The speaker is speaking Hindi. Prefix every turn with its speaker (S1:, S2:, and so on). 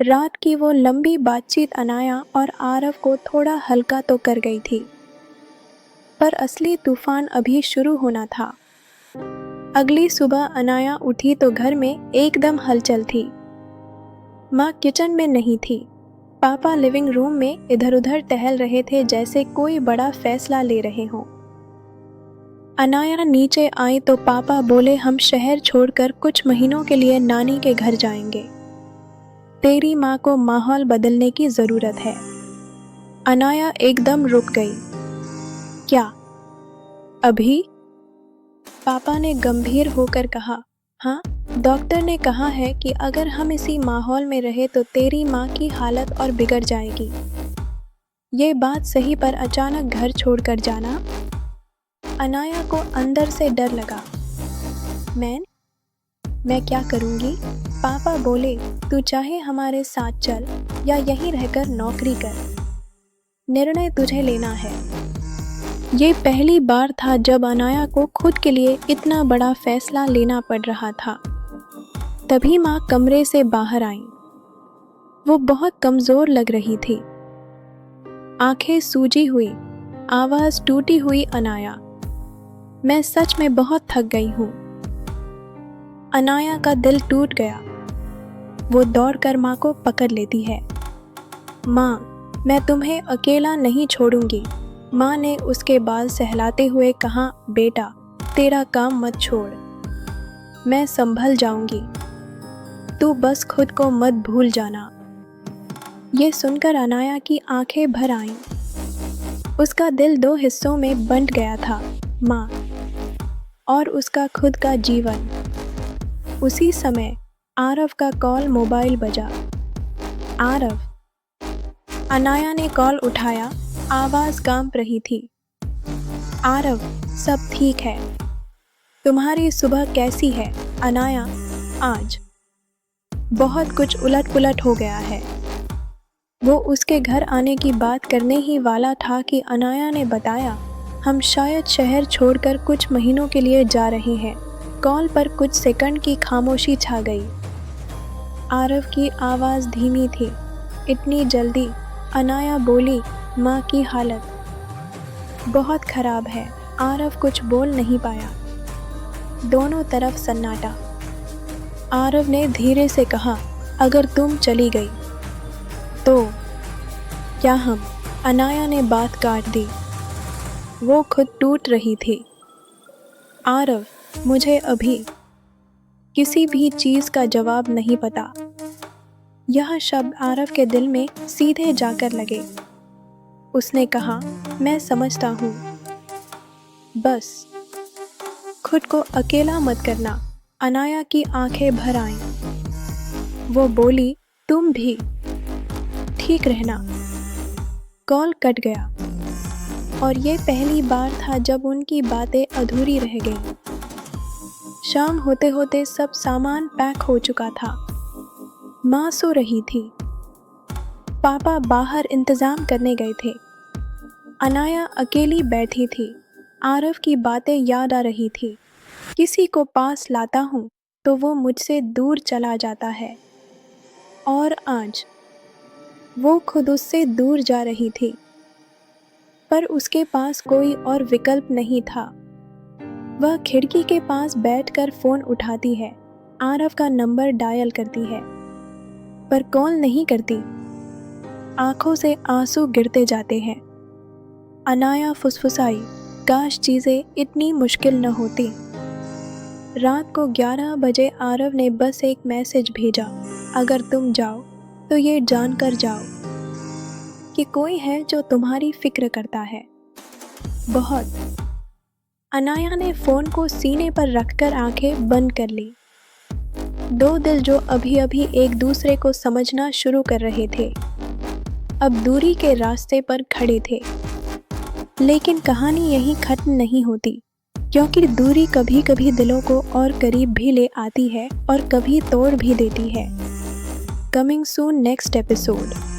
S1: रात की वो लंबी बातचीत अनाया और आरव को थोड़ा हल्का तो कर गई थी, पर असली तूफान अभी शुरू होना था। अगली सुबह अनाया उठी तो घर में एकदम हलचल थी। माँ किचन में नहीं थी, पापा लिविंग रूम में इधर उधर टहल रहे थे जैसे कोई बड़ा फैसला ले रहे हों। अनाया नीचे आई तो पापा बोले, हम शहर छोड़कर कुछ महीनों के लिए नानी के घर जाएंगे। तेरी माँ को माहौल बदलने की ज़रूरत है। अनाया एकदम रुक गई। क्या अभी? पापा ने गंभीर होकर कहा, हाँ, डॉक्टर ने कहा है कि अगर हम इसी माहौल में रहे तो तेरी माँ की हालत और बिगड़ जाएगी। ये बात सही, पर अचानक घर छोड़कर जाना? अनाया को अंदर से डर लगा। मैं क्या करूँगी? पापा बोले, तू चाहे हमारे साथ चल या यहीं रहकर नौकरी कर, निर्णय तुझे लेना है। ये पहली बार था जब अनाया को खुद के लिए इतना बड़ा फैसला लेना पड़ रहा था। तभी माँ कमरे से बाहर आई। वो बहुत कमज़ोर लग रही थी, आंखें सूजी हुई, आवाज़ टूटी हुई। अनाया, मैं सच में बहुत थक गई हूँ। अनाया का दिल टूट गया। वो दौड़कर माँ को पकड़ लेती है। माँ, मैं तुम्हें अकेला नहीं छोड़ूंगी। माँ ने उसके बाल सहलाते हुए कहा, बेटा, तेरा काम मत छोड़, मैं संभल जाऊंगी, तू बस खुद को मत भूल जाना। ये सुनकर अनाया की आंखें भर आईं। उसका दिल दो हिस्सों में बंट गया था, माँ और उसका खुद का जीवन। उसी समय आरव का कॉल मोबाइल बजा। आरव। अनाया ने कॉल उठाया, आवाज़ कांप रही थी। आरव, सब ठीक है। तुम्हारी सुबह कैसी है? अनाया, आज बहुत कुछ उलट पुलट हो गया है। वो उसके घर आने की बात करने ही वाला था कि अनाया ने बताया, हम शायद शहर छोड़कर कुछ महीनों के लिए जा रहे हैं। कॉल पर कुछ सेकंड की खामोशी छा गई। आरव की आवाज़ धीमी थी। इतनी जल्दी? अनाया बोली, माँ की हालत बहुत खराब है। आरव कुछ बोल नहीं पाया। दोनों तरफ सन्नाटा। आरव ने धीरे से कहा, अगर तुम चली गई तो क्या हम? अनाया ने बात काट दी। वो खुद टूट रही थी। आरव, मुझे अभी किसी भी चीज़ का जवाब नहीं पता। यह शब्द आरव के दिल में सीधे जाकर लगे। उसने कहा, मैं समझता हूँ, बस खुद को अकेला मत करना। अनाया की आंखें भर आईं। वो बोली, तुम भी ठीक रहना। कॉल कट गया और ये पहली बार था जब उनकी बातें अधूरी रह गईं। शाम होते होते सब सामान पैक हो चुका था। माँ सो रही थी, पापा बाहर इंतज़ाम करने गए थे। अनाया अकेली बैठी थी। आरव की बातें याद आ रही थी। किसी को पास लाता हूँ तो वो मुझसे दूर चला जाता है, और आज वो खुद उससे दूर जा रही थी। पर उसके पास कोई और विकल्प नहीं था। वह खिड़की के पास बैठकर फ़ोन उठाती है, आरव का नंबर डायल करती है, पर कॉल नहीं करती। आंखों से आंसू गिरते जाते हैं। अनाया फुसफुसाई, काश चीज़ें इतनी मुश्किल न होती। रात को 11 बजे आरव ने बस एक मैसेज भेजा, अगर तुम जाओ तो ये जानकर जाओ कि कोई है जो तुम्हारी फिक्र करता है, बहुत। अनाया ने फ़ोन को सीने पर रखकर आंखें बंद कर ली। दो दिल जो अभी अभी एक दूसरे को समझना शुरू कर रहे थे, अब दूरी के रास्ते पर खड़े थे। लेकिन कहानी यहीं खत्म नहीं होती, क्योंकि दूरी कभी कभी दिलों को और करीब भी ले आती है और कभी तोड़ भी देती है। Coming soon next episode.